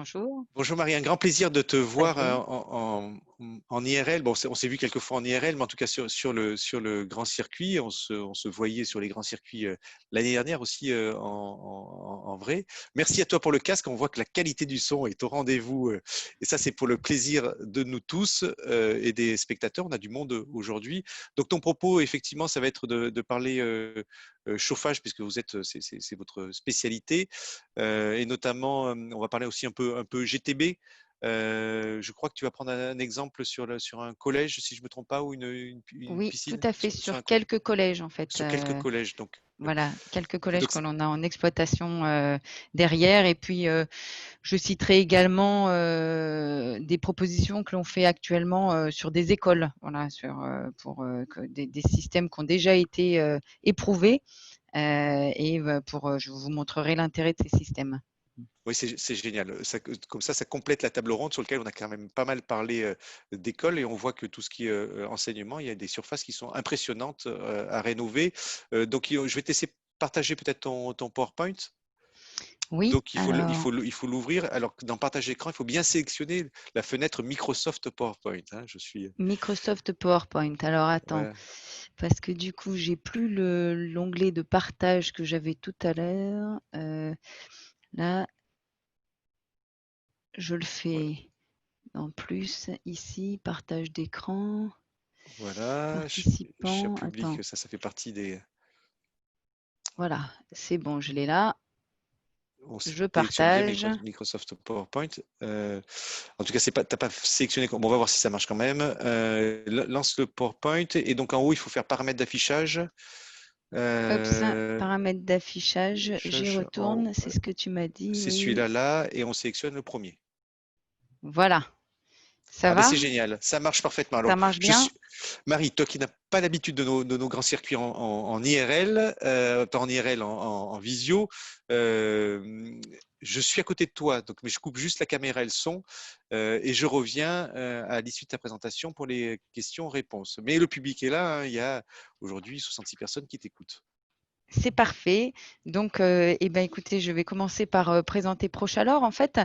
Bonjour. Bonjour Marie, un grand plaisir de te voir Salut. en IRL. Bon, on s'est vu quelques fois en IRL, mais en tout cas sur le grand circuit, on se voyait sur les grands circuits l'année dernière aussi en vrai. Merci à toi pour le casque. On voit que la qualité du son est au rendez-vous et ça c'est pour le plaisir de nous tous et des spectateurs. On a du monde aujourd'hui. Donc ton propos, effectivement, ça va être de parler chauffage puisque c'est votre spécialité. Et notamment, on va parler aussi un peu GTB. Je crois que tu vas prendre un exemple sur un collège, si je ne me trompe pas, ou une Oui, tout piscine, à fait, sur sur quelques collèges en fait. sur quelques collèges. Voilà, quelques collèges Donc, que l'on a en exploitation derrière. Et puis, je citerai également des propositions que l'on fait actuellement sur des écoles, voilà, pour des systèmes qui ont déjà été éprouvés. Je vous montrerai l'intérêt de ces systèmes. oui, c'est génial. Comme ça complète la table ronde sur laquelle on a quand même pas mal parlé d'école et on voit que tout ce qui est enseignement, il y a des surfaces qui sont impressionnantes à rénover. Donc, je vais te laisser partager peut-être ton PowerPoint. Oui, Donc, alors il faut l'ouvrir. Alors que dans partage d'écran, il faut bien sélectionner la fenêtre Microsoft PowerPoint, hein. Microsoft PowerPoint. Alors attends, Ouais. parce que du coup, j'ai plus l'onglet de partage que j'avais tout à l'heure. Là, je le Voilà. fais en plus ici, partage d'écran, Voilà. Cher participants. Attends, public, ça fait partie des. voilà, c'est bon, je l'ai là. On Je sélectionne bien partage. Microsoft PowerPoint. En tout cas, t'as pas sélectionné. Bon, on va voir si ça marche quand même. Lance le PowerPoint et donc en haut, il faut faire paramètres d'affichage. Hop, ça, Euh, paramètres d'affichage. J'y en haut, retourne, c'est ce que tu m'as dit, c'est oui. celui-là là et on sélectionne le premier. Voilà, ça Ah ben va? c'est génial, ça marche parfaitement. Alors, Ça marche bien? Marie, toi qui n'as pas l'habitude de nos grands circuits en IRL, pas en IRL, en visio, euh, je suis à côté de toi, donc, mais je coupe juste la caméra et le son et je reviens à l'issue de ta présentation pour les questions-réponses. Mais le public est là, hein, il y a aujourd'hui 66 personnes qui t'écoutent. C'est parfait. Donc, eh ben, écoutez, je vais commencer par présenter Prochalor. En fait,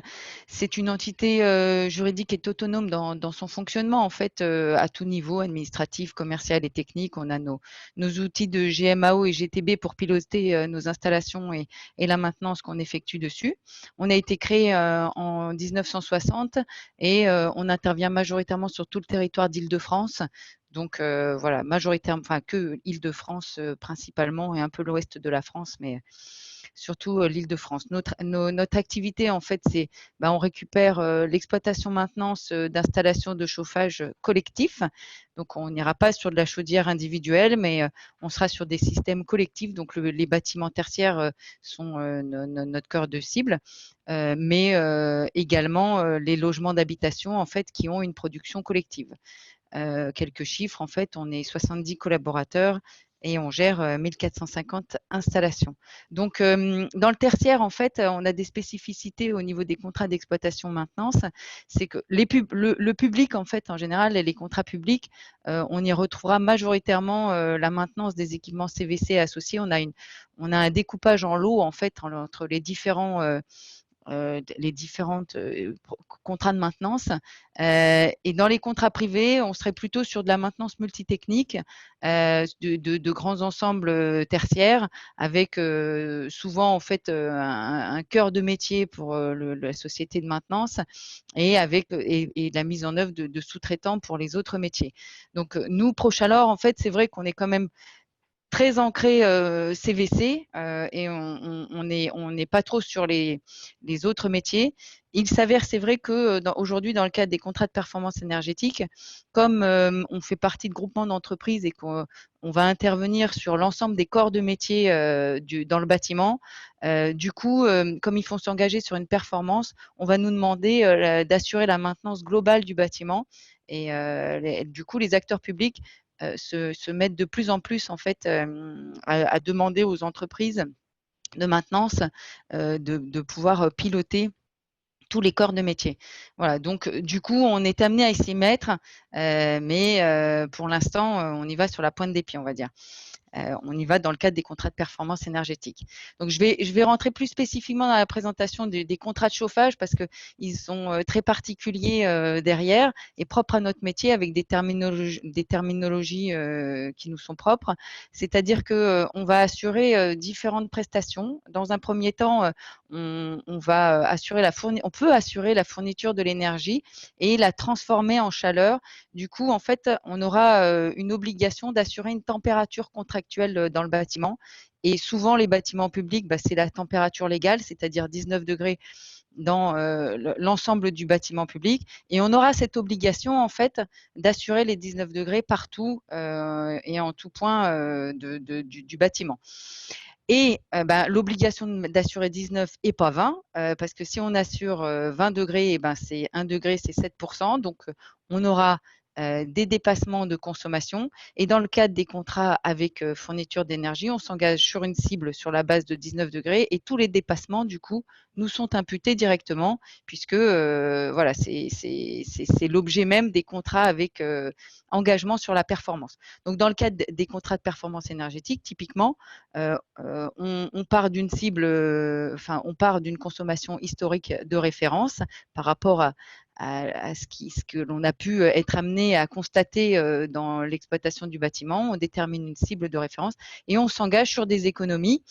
c'est une entité juridique et autonome dans son fonctionnement. En fait, à tout niveau, administratif, commercial et technique, on a nos outils de GMAO et GTB pour piloter nos installations et la maintenance qu'on effectue dessus. On a été créé en 1960 et on intervient majoritairement sur tout le territoire d'Île-de-France. Donc voilà, majoritairement, enfin que Île-de-France principalement et un peu l'ouest de la France, mais surtout l'Île-de-France. Notre activité, en fait, c'est on récupère l'exploitation maintenance d'installations de chauffage collectif. Donc on n'ira pas sur de la chaudière individuelle, mais on sera sur des systèmes collectifs. Donc les bâtiments tertiaires sont notre cœur de cible, mais également les logements d'habitation en fait qui ont une production collective. Quelques chiffres, en fait, on est 70 collaborateurs et on gère 1450 installations. Donc, dans le tertiaire, en fait, on a des spécificités au niveau des contrats d'exploitation maintenance. C'est que le public, en fait, en général, les contrats publics, on y retrouvera majoritairement la maintenance des équipements CVC associés. On a un découpage en lots, en fait, entre les différentes contrats de maintenance. Et dans les contrats privés, on serait plutôt sur de la maintenance multitechnique de grands ensembles tertiaires avec souvent en fait un cœur de métier pour la société de maintenance et la mise en œuvre de sous-traitants pour les autres métiers. Donc nous, Prochalor, en fait, c'est vrai qu'on est quand même très ancré CVC et on n'est pas trop sur les autres métiers. Il s'avère, c'est vrai que aujourd'hui, dans le cadre des contrats de performance énergétique, comme on fait partie de groupements d'entreprises et qu'on va intervenir sur l'ensemble des corps de métier dans le bâtiment, du coup, comme il faut s'engager sur une performance, on va nous demander d'assurer la maintenance globale du bâtiment. Et du coup, les acteurs publics se mettent de plus en plus en fait à demander aux entreprises de maintenance de pouvoir piloter tous les corps de métier. Voilà, donc du coup, on est amené à s'y mettre, mais pour l'instant, on y va sur la pointe des pieds, on va dire. on y va dans le cadre des contrats de performance énergétique. Donc, je vais rentrer plus spécifiquement dans la présentation des contrats de chauffage parce qu'ils sont très particuliers derrière et propres à notre métier avec des terminologies qui nous sont propres. C'est-à-dire qu'on va assurer différentes prestations. Dans un premier temps, on va assurer on peut assurer la fourniture de l'énergie et la transformer en chaleur. Du coup, en fait, on aura une obligation d'assurer une température contractuelle dans le bâtiment. Et souvent, les bâtiments publics, c'est la température légale, c'est-à-dire 19 degrés dans l'ensemble du bâtiment public. Et on aura cette obligation, en fait, d'assurer les 19 degrés partout et en tout point du bâtiment. Et l'obligation d'assurer 19 et pas 20, parce que si on assure 20 degrés, c'est 1 degré, c'est 7%. Donc, on aura des dépassements de consommation. Et dans le cadre des contrats avec fourniture d'énergie, on s'engage sur une cible sur la base de 19 degrés et tous les dépassements, du coup, nous sont imputés directement puisque voilà, c'est l'objet même des contrats avec engagement sur la performance. Donc, dans le cadre des contrats de performance énergétique, typiquement, on part d'une cible, on part d'une consommation historique de référence par rapport à ce que l'on a pu être amené à constater dans l'exploitation du bâtiment. On détermine une cible de référence et on s'engage sur des économies.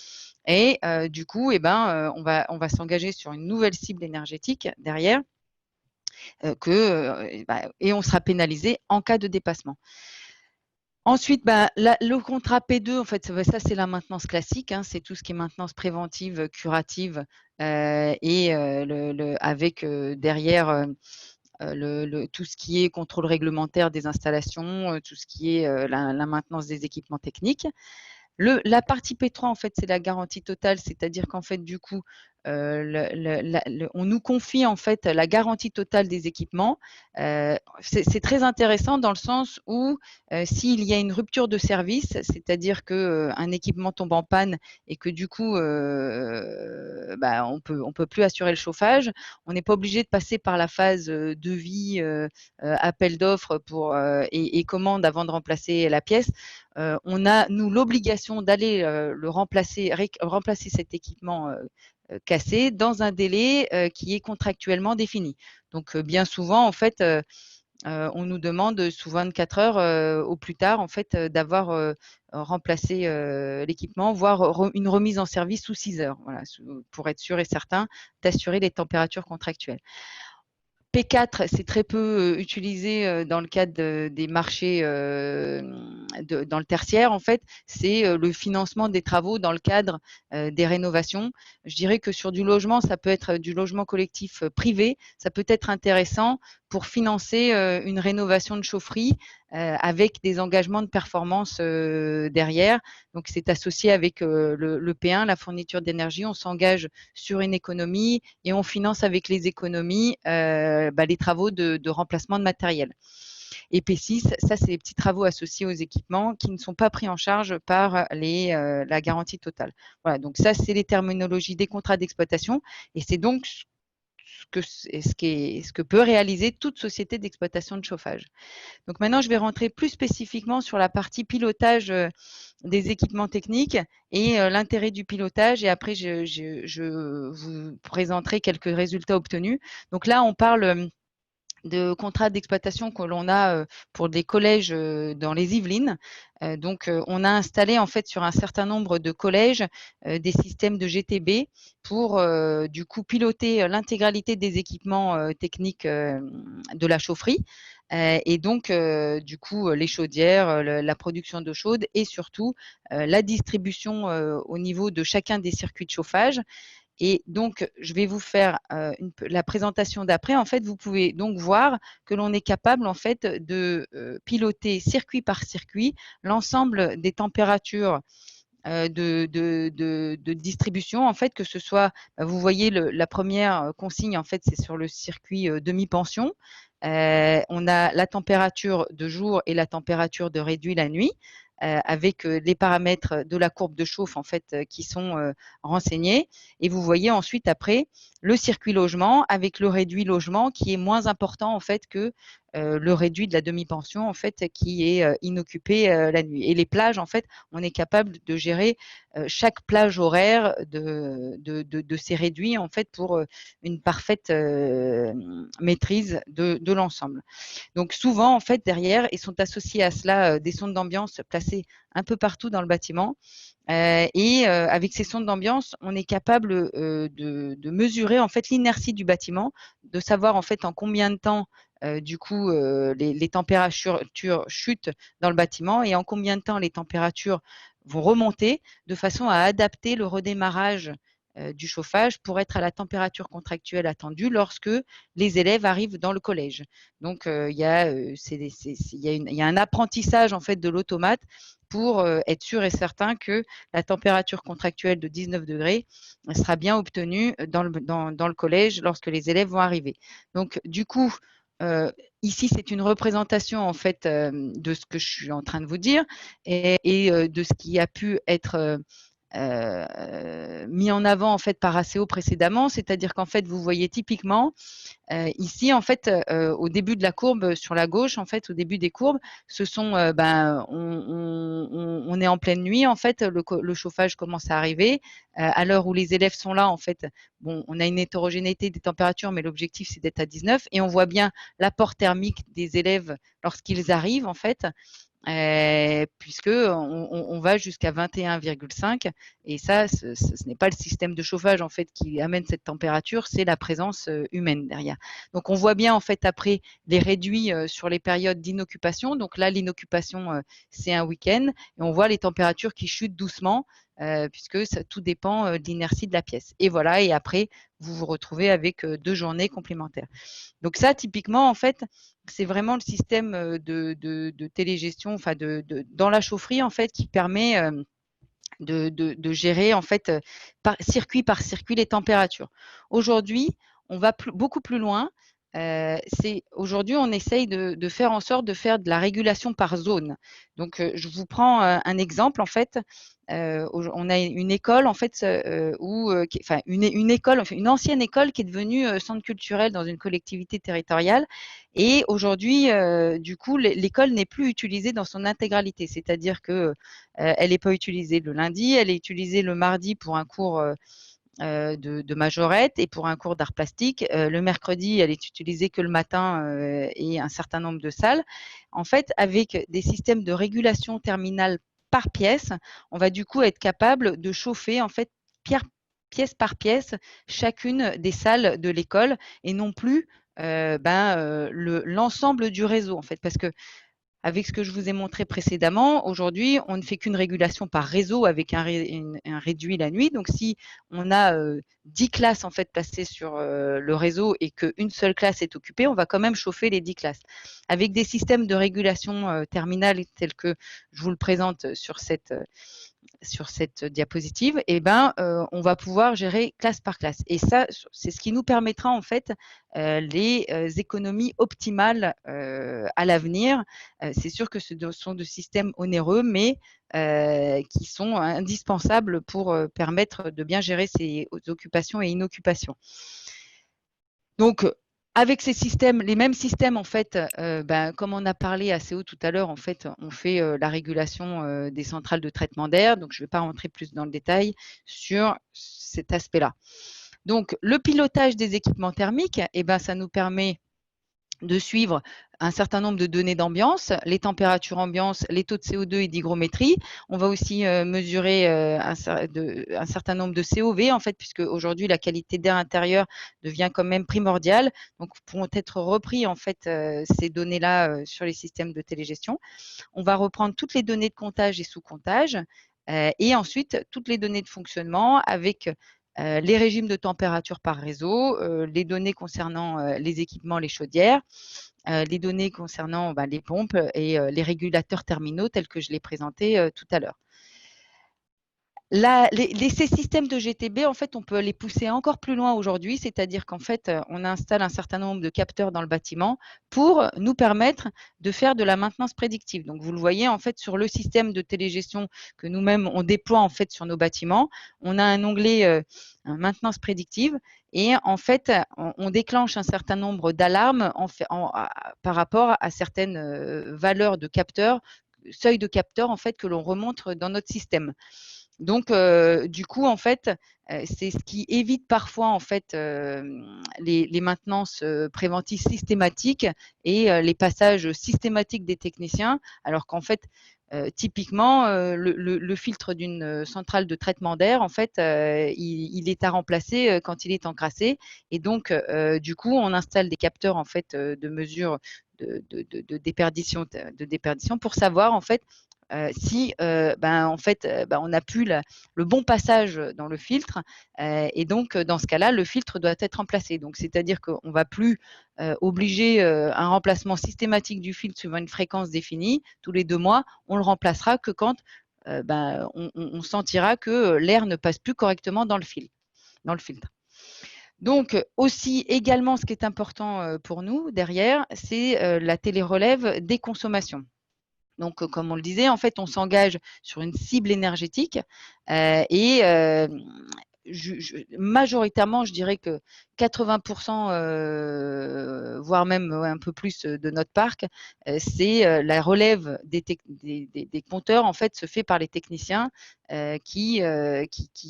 Et du coup, on va s'engager sur une nouvelle cible énergétique derrière et on sera pénalisé en cas de dépassement. Ensuite, le contrat P2, en fait, ça c'est la maintenance classique, hein, c'est tout ce qui est maintenance préventive, curative et avec derrière tout ce qui est contrôle réglementaire des installations, tout ce qui est la maintenance des équipements techniques. La partie P3, en fait, c'est la garantie totale, c'est-à-dire qu'en fait, du coup, on nous confie en fait la garantie totale des équipements. C'est très intéressant dans le sens où s'il y a une rupture de service, c'est-à-dire qu'un équipement tombe en panne et que du coup, on peut plus assurer le chauffage, on n'est pas obligé de passer par la phase devis, appel d'offres et commande avant de remplacer la pièce. On a, nous, l'obligation d'aller remplacer cet équipement cassé dans un délai qui est contractuellement défini. Donc, bien souvent, en fait, on nous demande sous 24 heures au plus tard, en fait, d'avoir remplacé l'équipement, voire une remise en service sous 6 heures, voilà, pour être sûr et certain d'assurer les températures contractuelles. P4, c'est très peu utilisé dans le cadre des marchés dans le tertiaire. En fait, c'est le financement des travaux dans le cadre des rénovations. Je dirais que sur du logement, ça peut être du logement collectif privé. Ça peut être intéressant pour financer une rénovation de chaufferie avec des engagements de performance derrière. Donc, c'est associé avec le P1, la fourniture d'énergie. On s'engage sur une économie et on finance avec les économies les travaux de remplacement de matériel. Et P6, ça, c'est les petits travaux associés aux équipements qui ne sont pas pris en charge par la garantie totale. Voilà, donc ça, c'est les terminologies des contrats d'exploitation et c'est donc ce que peut réaliser toute société d'exploitation de chauffage. Donc maintenant, je vais rentrer plus spécifiquement sur la partie pilotage des équipements techniques et l'intérêt du pilotage. Et après, je vous présenterai quelques résultats obtenus. Donc là, on parle de contrats d'exploitation que l'on a pour des collèges dans les Yvelines. Donc, on a installé en fait sur un certain nombre de collèges des systèmes de GTB pour du coup piloter l'intégralité des équipements techniques de la chaufferie. Et donc, du coup, les chaudières, la production d'eau chaude et surtout la distribution au niveau de chacun des circuits de chauffage. Et donc, je vais vous faire la présentation d'après. En fait, vous pouvez donc voir que l'on est capable en fait de piloter circuit par circuit l'ensemble des températures de distribution. En fait, que ce soit, vous voyez la première consigne, en fait, c'est sur le circuit demi-pension. On a la température de jour et la température de réduit la nuit. Avec les paramètres de la courbe de chauffe en fait qui sont renseignés et vous voyez ensuite après le circuit logement avec le réduit logement qui est moins important en fait que le réduit de la demi-pension en fait qui est inoccupé la nuit. Et les plages en fait, on est capable de gérer chaque plage horaire de ces réduits en fait pour une parfaite maîtrise de l'ensemble. Donc souvent en fait derrière, ils sont associés à cela des sondes d'ambiance placées un peu partout dans le bâtiment. Et avec ces sondes d'ambiance, on est capable de mesurer en fait l'inertie du bâtiment, de savoir en fait en combien de temps du coup les températures chutent dans le bâtiment et en combien de temps les températures vont remonter de façon à adapter le redémarrage du chauffage pour être à la température contractuelle attendue lorsque les élèves arrivent dans le collège. Donc il y a un apprentissage en fait de l'automate pour être sûr et certain que la température contractuelle de 19 degrés sera bien obtenue dans le collège lorsque les élèves vont arriver. Donc du coup, ici, c'est une représentation en fait de ce que je suis en train de vous dire et de ce qui a pu être mis en avant en fait par ACO précédemment, c'est-à-dire qu'en fait, vous voyez typiquement ici, en fait, au début de la courbe sur la gauche, en fait, au début des courbes, ce sont, on est en pleine nuit, en fait, le chauffage commence à arriver. À l'heure où les élèves sont là, en fait, bon, on a une hétérogénéité des températures, mais l'objectif, c'est d'être à 19. Et on voit bien l'apport thermique des élèves lorsqu'ils arrivent, en fait. Puisque on va jusqu'à 21,5 et ça, ce n'est pas le système de chauffage en fait qui amène cette température, c'est la présence humaine derrière. Donc on voit bien en fait après les réduits sur les périodes d'inoccupation. Donc là, l'inoccupation, c'est un week-end et on voit les températures qui chutent doucement puisque ça, tout dépend de l'inertie de la pièce. Et voilà, et après, vous vous retrouvez avec 2 journées complémentaires. Donc ça, typiquement, en fait, c'est vraiment le système de télégestion, enfin dans la chaufferie, en fait, qui permet de gérer, en fait, par circuit les températures. Aujourd'hui, on va beaucoup plus loin. Aujourd'hui, on essaye de faire en sorte de faire de la régulation par zone. Donc, je vous prends un exemple, en fait. On a une école, en fait, enfin, une école, enfin, une ancienne école qui est devenue centre culturel dans une collectivité territoriale. Et aujourd'hui, du coup, l'école n'est plus utilisée dans son intégralité. C'est-à-dire que elle n'est pas utilisée le lundi, elle est utilisée le mardi pour un cours de majorette et pour un cours d'art plastique. Le mercredi, elle est utilisée que le matin et un certain nombre de salles. En fait, avec des systèmes de régulation terminale par pièce, on va du coup être capable de chauffer en fait pièce par pièce chacune des salles de l'école et non plus l'ensemble du réseau en fait parce que avec ce que je vous ai montré précédemment, aujourd'hui, on ne fait qu'une régulation par réseau avec un réduit la nuit. Donc, si on a 10 classes en fait placées sur le réseau et qu'une seule classe est occupée, on va quand même chauffer les 10 classes. Avec des systèmes de régulation terminale tels que je vous le présente sur cette diapositive, on va pouvoir gérer classe par classe. Et ça, c'est ce qui nous permettra en fait les économies optimales à l'avenir. C'est sûr que ce sont de systèmes onéreux, mais qui sont indispensables pour permettre de bien gérer ces occupations et inoccupations. Donc, avec ces systèmes, les mêmes systèmes, en fait, comme on a parlé assez haut tout à l'heure, en fait, on fait la régulation des centrales de traitement d'air. Donc, je ne vais pas rentrer plus dans le détail sur cet aspect-là. Donc, le pilotage des équipements thermiques, ça nous permet de suivre un certain nombre de données d'ambiance, les températures ambiance, les taux de CO2 et d'hygrométrie. On va aussi mesurer un certain nombre de COV, en fait, puisque aujourd'hui, la qualité d'air intérieur devient quand même primordiale. Donc, pourront être repris, en fait, ces données-là sur les systèmes de télégestion. On va reprendre toutes les données de comptage et sous-comptage et ensuite toutes les données de fonctionnement avec les régimes de température par réseau, les données concernant les équipements, les chaudières, les données concernant les pompes et les régulateurs terminaux tels que je l'ai présenté tout à l'heure. Ces systèmes de GTB, en fait, on peut les pousser encore plus loin aujourd'hui, c'est-à-dire qu'en fait, on installe un certain nombre de capteurs dans le bâtiment pour nous permettre de faire de la maintenance prédictive. Donc, vous le voyez, en fait, sur le système de télégestion que nous-mêmes, on déploie en fait sur nos bâtiments, on a un onglet maintenance prédictive et en fait, on déclenche un certain nombre d'alarmes par rapport à certaines valeurs de capteurs, seuil de capteurs en fait que l'on remonte dans notre système. Donc, du coup, en fait, c'est ce qui évite parfois en fait les maintenances préventives systématiques et les passages systématiques des techniciens, alors qu'en fait, typiquement, le filtre d'une centrale de traitement d'air, en fait, il est à remplacer quand il est encrassé. Et donc, du coup, on installe des capteurs en fait de mesure de déperdition pour savoir en fait si en fait, on n'a plus le bon passage dans le filtre et donc dans ce cas-là, le filtre doit être remplacé. Donc c'est-à-dire qu'on ne va plus obliger un remplacement systématique du filtre suivant une fréquence définie tous les 2 mois. On le remplacera que quand on sentira que l'air ne passe plus correctement dans le filtre. Donc aussi également, ce qui est important pour nous derrière, c'est la télérelève des consommations. Donc, comme on le disait, en fait, on s'engage sur une cible énergétique et majoritairement, je dirais que 80%, voire même un peu plus de notre parc, c'est la relève des compteurs, en fait, se fait par les techniciens qui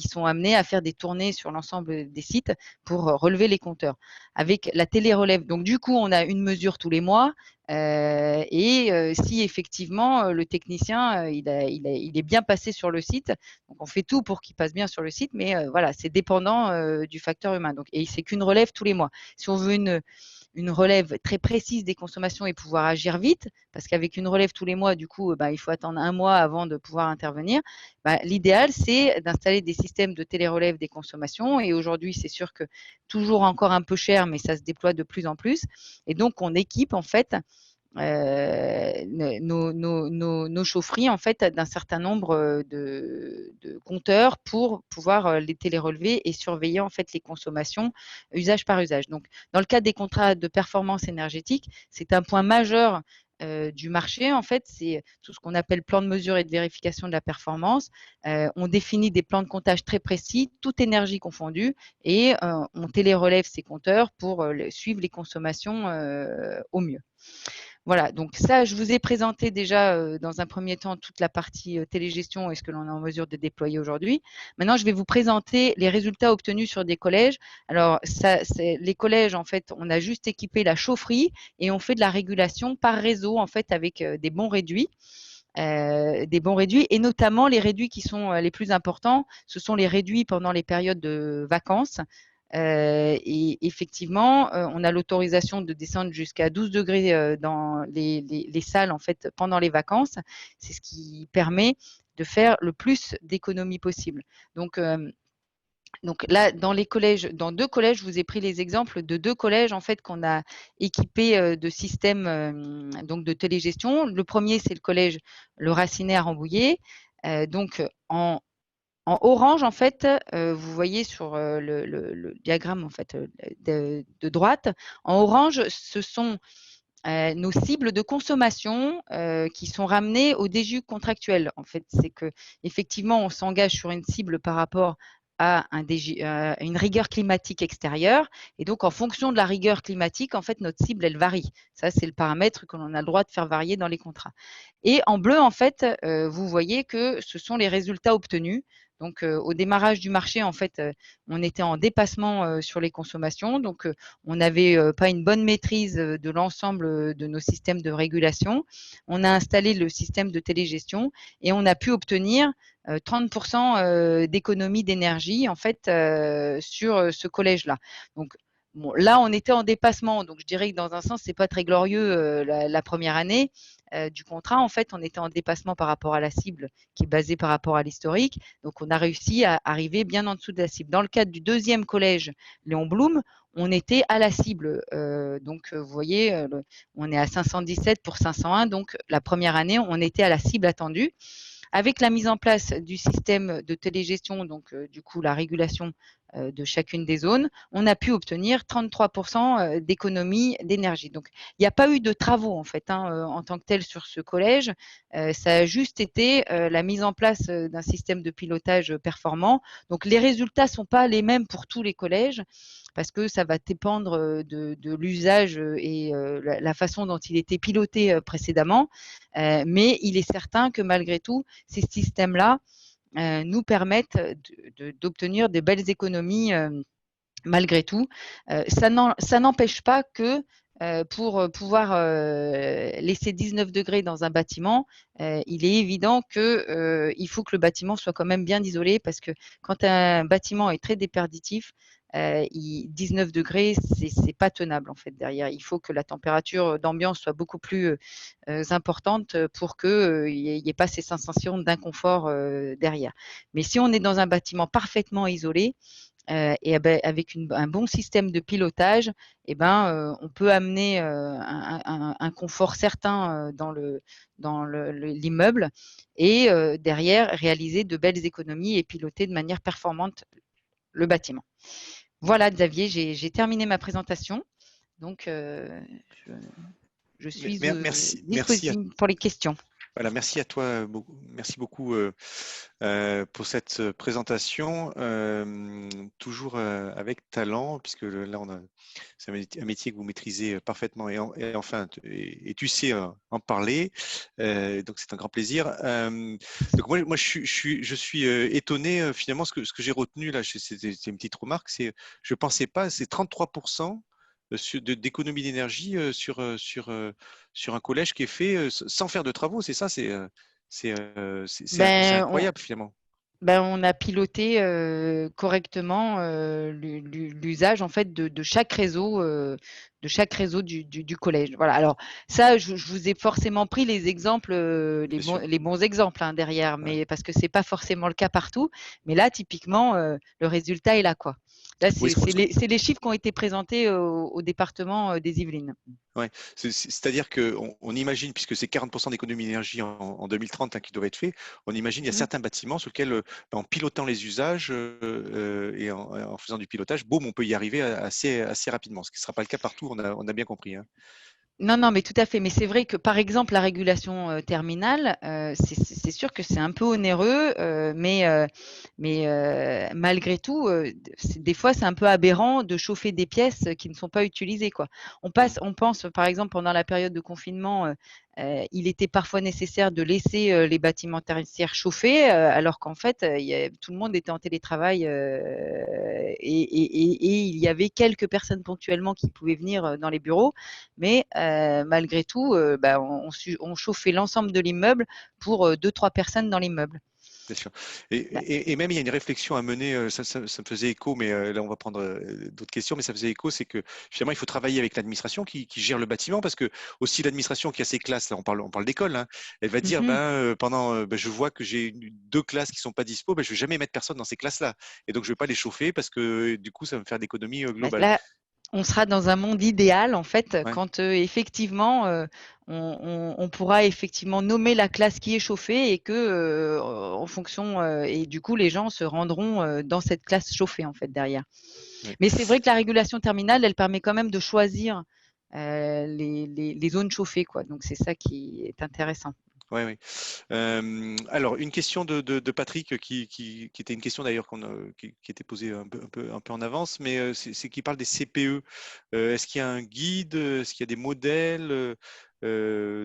sont amenés à faire des tournées sur l'ensemble des sites pour relever les compteurs avec la télérelève. Donc, du coup, on a une mesure tous les mois. Si effectivement le technicien il est bien passé sur le site, donc on fait tout pour qu'il passe bien sur le site, mais voilà, c'est dépendant du facteur humain. Donc, et c'est qu'une relève tous les mois. Si on veut une relève très précise des consommations et pouvoir agir vite, parce qu'avec une relève tous les mois, du coup, il faut attendre 1 mois avant de pouvoir intervenir. L'idéal, c'est d'installer des systèmes de télérelève des consommations. Et aujourd'hui, c'est sûr que toujours encore un peu cher, mais ça se déploie de plus en plus. Et donc, on équipe en fait nos chaufferies en fait d'un certain nombre de compteurs pour pouvoir les télérelever et surveiller en fait les consommations usage par usage. Donc, dans le cadre des contrats de performance énergétique, c'est un point majeur du marché, en fait, c'est tout ce qu'on appelle plan de mesure et de vérification de la performance. On définit des plans de comptage très précis, toute énergie confondue, et on télérelève ces compteurs pour suivre les consommations au mieux. Voilà, donc ça, je vous ai présenté déjà dans un premier temps toute la partie télégestion et ce que l'on est en mesure de déployer aujourd'hui. Maintenant, je vais vous présenter les résultats obtenus sur des collèges. Alors, les collèges, en fait, on a juste équipé la chaufferie et on fait de la régulation par réseau, en fait, avec des bons réduits. Et notamment les réduits qui sont les plus importants, ce sont les réduits pendant les périodes de vacances. Et effectivement, on a l'autorisation de descendre jusqu'à 12 degrés dans les salles en fait pendant les vacances. C'est ce qui permet de faire le plus d'économies possible. Donc là, dans 2 collèges, je vous ai pris les exemples de 2 collèges en fait qu'on a équipés de systèmes donc de télégestion. Le premier, c'est le collège Le Racinet à Rambouillet. Donc en orange, en fait, vous voyez sur le diagramme en fait de droite, en orange, ce sont nos cibles de consommation qui sont ramenées au DGU contractuel. En fait, c'est que effectivement, on s'engage sur une cible par rapport à une rigueur climatique extérieure. Et donc, en fonction de la rigueur climatique, en fait, notre cible, elle varie. Ça, c'est le paramètre que l'on a le droit de faire varier dans les contrats. Et en bleu, en fait, vous voyez que ce sont les résultats obtenus. Donc, au démarrage du marché, en fait, on était en dépassement sur les consommations. Donc, on n'avait pas une bonne maîtrise de l'ensemble de nos systèmes de régulation. On a installé le système de télégestion et on a pu obtenir 30% d'économie d'énergie en fait sur ce collège-là. Donc, bon, là, on était en dépassement. Donc, je dirais que dans un sens, c'est pas très glorieux la première année du contrat. En fait, on était en dépassement par rapport à la cible qui est basée par rapport à l'historique. Donc, on a réussi à arriver bien en dessous de la cible. Dans le cadre du deuxième collège, Léon Blum, on était à la cible. Donc, vous voyez, on est à 517 pour 501. Donc, la première année, on était à la cible attendue. avec la mise en place du système de télégestion, donc du coup la régulation de chacune des zones, on a pu obtenir 33% d'économie d'énergie. Donc, il n'y a pas eu de travaux en fait en tant que tel sur ce collège. Ça a juste été la mise en place d'un système de pilotage performant. Donc, les résultats ne sont pas les mêmes pour tous les collèges parce que ça va dépendre de l'usage et la façon dont il était piloté précédemment. Mais il est certain que malgré tout, ces systèmes-là nous permettent d'obtenir des belles économies malgré tout. Ça n'empêche pas que pour pouvoir laisser 19 degrés dans un bâtiment, il est évident qu'il faut que le bâtiment soit quand même bien isolé parce que quand un bâtiment est très déperditif, 19 degrés, c'est pas tenable en fait derrière. Il faut que la température d'ambiance soit beaucoup plus importante pour qu'il n'y ait pas ces sensations d'inconfort derrière. Mais si on est dans un bâtiment parfaitement isolé, et avec un bon système de pilotage, on peut amener un confort certain dans l'immeuble et derrière réaliser de belles économies et piloter de manière performante le bâtiment. Voilà, Xavier, j'ai terminé ma présentation. Donc, je suis disponible pour les questions. Voilà, merci à toi, merci beaucoup pour cette présentation, toujours avec talent, puisque là, c'est un métier que vous maîtrisez parfaitement et tu sais en parler, donc c'est un grand plaisir. Donc moi je suis étonné finalement, ce que j'ai retenu là, c'est une petite remarque, je pensais pas, c'est 33% d'économie d'énergie sur un collège qui est fait sans faire de travaux, c'est ça, c'est incroyable finalement. On a piloté correctement l'usage en fait de chaque réseau du collège. Voilà. Alors ça, je vous ai forcément pris les exemples, les bons exemples derrière, mais parce que c'est pas forcément le cas partout. Mais là, typiquement, le résultat est là, quoi. Là, c'est les chiffres qui ont été présentés au département des Yvelines. Ouais, c'est-à-dire qu'on imagine, puisque c'est 40% d'économie d'énergie en 2030 qui doivent être faits, on imagine il y a certains bâtiments sur lesquels, en pilotant les usages et en faisant du pilotage, boum, on peut y arriver assez rapidement, ce qui ne sera pas le cas partout, on a bien compris. Hein. Non, mais tout à fait. Mais c'est vrai que, par exemple, la régulation terminale, c'est sûr que c'est un peu onéreux, mais malgré tout, des fois, c'est un peu aberrant de chauffer des pièces qui ne sont pas utilisées, quoi. On pense, par exemple, pendant la période de confinement, il était parfois nécessaire de laisser les bâtiments tertiaires chauffer, alors qu'en fait, tout le monde était en télétravail et il y avait quelques personnes ponctuellement qui pouvaient venir dans les bureaux, mais malgré tout, on chauffait l'ensemble de l'immeuble pour 2-3 personnes dans l'immeuble. Bien sûr. Et même, il y a une réflexion à mener, ça me faisait écho, mais là, on va prendre d'autres questions, mais ça faisait écho, c'est que finalement, il faut travailler avec l'administration qui gère le bâtiment, parce que aussi l'administration qui a ses classes, là, on parle d'école, hein, elle va dire, je vois que j'ai 2 classes qui sont pas dispo, je vais jamais mettre personne dans ces classes-là. Et donc, je vais pas les chauffer parce que du coup, ça va me faire d'économie globale. Là, on sera dans un monde idéal, en fait, quand effectivement, on pourra effectivement nommer la classe qui est chauffée et que, en fonction, et du coup, les gens se rendront dans cette classe chauffée, en fait, derrière. Ouais. Mais c'est vrai que la régulation terminale, elle permet quand même de choisir les zones chauffées, quoi. Donc, c'est ça qui est intéressant. Oui, oui. Alors, une question de Patrick qui était une question d'ailleurs qui était posée un peu en avance, mais c'est qui parle des CPE. Est-ce qu'il y a un guide? Est-ce qu'il y a des modèles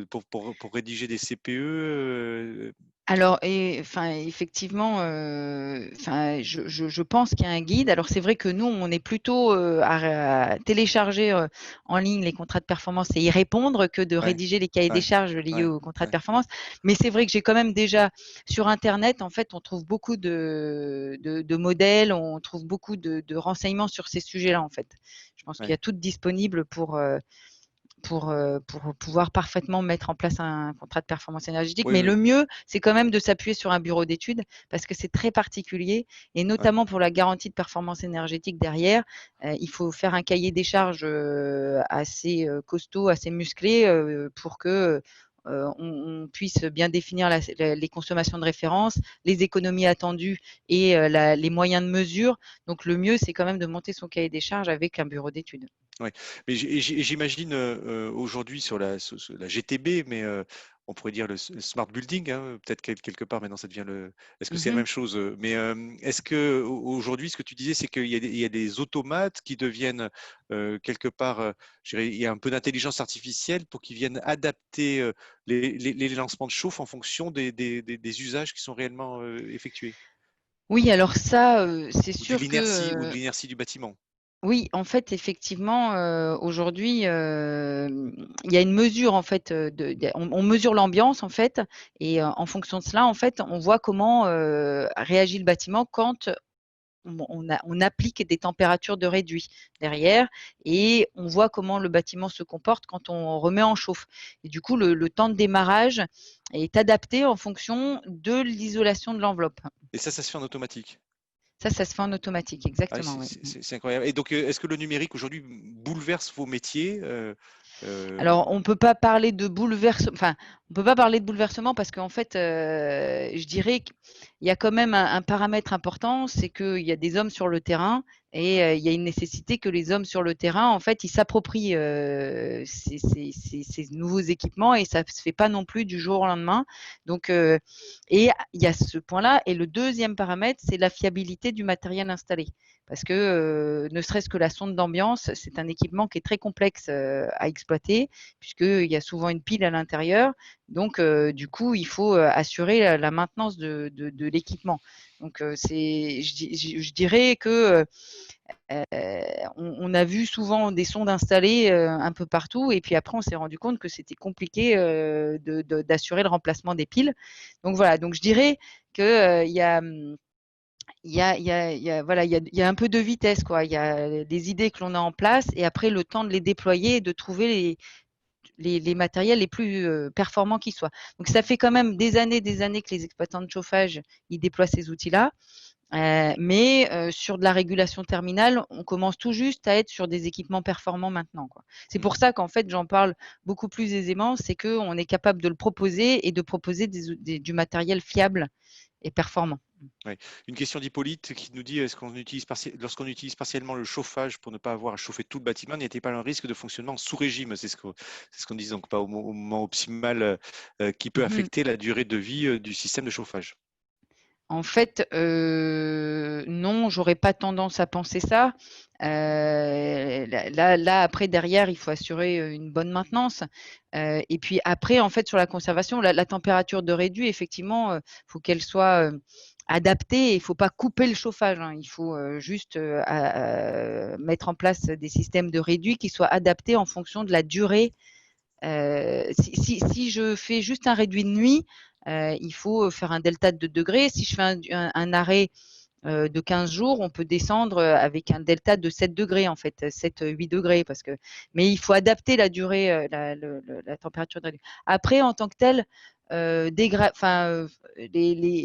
pour rédiger des CPE? Alors, effectivement, je pense qu'il y a un guide. Alors, c'est vrai que nous, on est plutôt à télécharger en ligne les contrats de performance et y répondre que de rédiger les cahiers des charges liés aux contrats de performance. Mais c'est vrai que j'ai quand même déjà sur Internet, en fait, on trouve beaucoup de modèles, on trouve beaucoup de renseignements sur ces sujets-là, en fait. Je pense qu'il y a tout disponible pour pouvoir parfaitement mettre en place un contrat de performance énergétique. Mais le mieux, c'est quand même de s'appuyer sur un bureau d'études parce que c'est très particulier et notamment pour la garantie de performance énergétique derrière, il faut faire un cahier des charges assez costaud, assez musclé pour que on puisse bien définir les consommations de référence, les économies attendues et les moyens de mesure. Donc le mieux, c'est quand même de monter son cahier des charges avec un bureau d'études. Ouais. Mais j'imagine aujourd'hui sur la GTB, mais on pourrait dire le smart building, hein, peut-être quelque part maintenant ça devient le. Est-ce que c'est la Mmh. même chose? Mais est-ce que aujourd'hui, ce que tu disais, c'est qu'il y a des automates qui deviennent quelque part, je dirais, il y a un peu d'intelligence artificielle pour qu'ils viennent adapter les lancements de chauffe en fonction des usages qui sont réellement effectués, Oui, alors ça, c'est sûr ou de que, l'inertie du bâtiment. oui, en fait, effectivement, aujourd'hui, il y a une mesure, en fait, on mesure l'ambiance, en fait et en fonction de cela, en fait, on voit comment, réagit le bâtiment quand on applique des températures de réduit derrière et on voit comment le bâtiment se comporte quand on remet en chauffe et du coup, le temps de démarrage est adapté en fonction de l'isolation de l'enveloppe. Et ça se fait en automatique. Ça se fait en automatique, Ah oui, exactement, oui. c'est incroyable. Et donc, est-ce que le numérique aujourd'hui bouleverse vos métiers euh, Alors, on peut pas parler de enfin, on peut pas parler de bouleversement parce qu'en fait, je dirais qu'il y a quand même un paramètre important, c'est qu'il y a des hommes sur le terrain et il y a une nécessité que les hommes sur le terrain, en fait, ils s'approprient, ces nouveaux équipements et ça se fait pas non plus du jour au lendemain. Donc et il y a ce point-là et le deuxième paramètre, c'est la fiabilité du matériel installé. Parce que, ne serait-ce que la sonde d'ambiance, c'est un équipement qui est très complexe, à exploiter puisqu'il y a souvent une pile à l'intérieur. Donc, du coup, il faut assurer la maintenance de l'équipement. Donc, je dirais que on a vu souvent des sondes installées un peu partout, et puis après, on s'est rendu compte que c'était compliqué d'assurer le remplacement des piles. Donc voilà, donc je dirais que voilà, il y a un peu de vitesse, quoi. Il y a des idées que l'on a en place et après le temps de les déployer et de trouver les matériels les plus performants qui soient. Donc ça fait quand même des années que les exploitants de chauffage ils déploient ces outils-là. Mais sur de la régulation terminale, on commence tout juste à être sur des équipements performants maintenant, quoi. C'est pour ça qu'en fait, j'en parle beaucoup plus aisément, c'est qu'on est capable de le proposer et de proposer du matériel fiable et performant. ouais. Une question d'Hippolyte qui nous dit, lorsqu'on utilise partiellement le chauffage pour ne pas avoir à chauffer tout le bâtiment, n'y a-t-il pas un risque de fonctionnement sous régime? C'est ce qu'on dit, donc pas au moment optimal, qui peut Mmh. affecter la durée de vie du système de chauffage. En fait, non, j'aurais pas tendance à penser ça. Là, après, derrière, il faut assurer une bonne maintenance. Et puis après, en fait, sur la conservation, la température de réduit, effectivement, faut qu'elle soit adaptée. Il faut pas couper le chauffage, hein. Il faut juste mettre en place des systèmes de réduit qui soient adaptés en fonction de la durée. Si je fais juste un réduit de nuit, il faut faire un delta de 2 degrés. Si je fais un arrêt de 15 jours, on peut descendre avec un delta de 7 degrés, en fait, 7-8 degrés. Mais il faut adapter la durée, la température de réduit. Après, en tant que tel,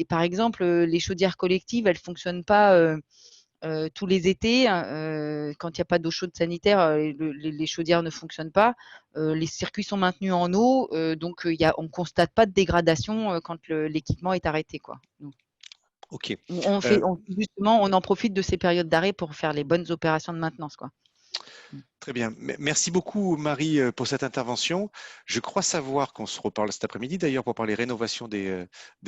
par exemple, les chaudières collectives, elles ne fonctionnent pas tous les étés, quand il n'y a pas d'eau chaude sanitaire, les chaudières ne fonctionnent pas. Les circuits sont maintenus en eau, donc on ne constate pas de dégradation quand l'équipement est arrêté, quoi. Ok. On justement, on en profite de ces périodes d'arrêt pour faire les bonnes opérations de maintenance, quoi. Très bien. Merci beaucoup, Marie, pour cette intervention. Je crois savoir qu'on se reparle cet après-midi, d'ailleurs, pour parler rénovation des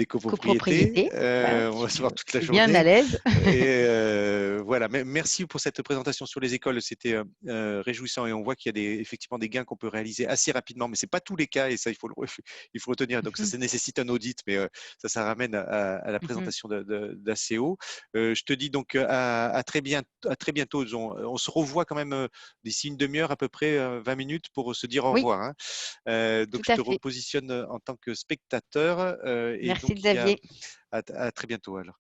copropriétés. Copropriété, bah, On va se voir toute la je suis bien à journée. l'aise. Et voilà. Merci pour cette présentation sur les écoles. C'était réjouissant et on voit qu'il y a effectivement des gains qu'on peut réaliser assez rapidement, mais c'est pas tous les cas et ça, il faut retenir. Donc, ça nécessite un audit, mais ça ramène à la Mmh. présentation d'ACO. Je te dis donc à très bientôt. On se revoit quand même d'ici une demi-heure à peu près, 20 minutes pour se dire au Oui, revoir, hein. tout Donc je à te fait. repositionne en tant que spectateur et Merci donc il y a Xavier. à très bientôt alors.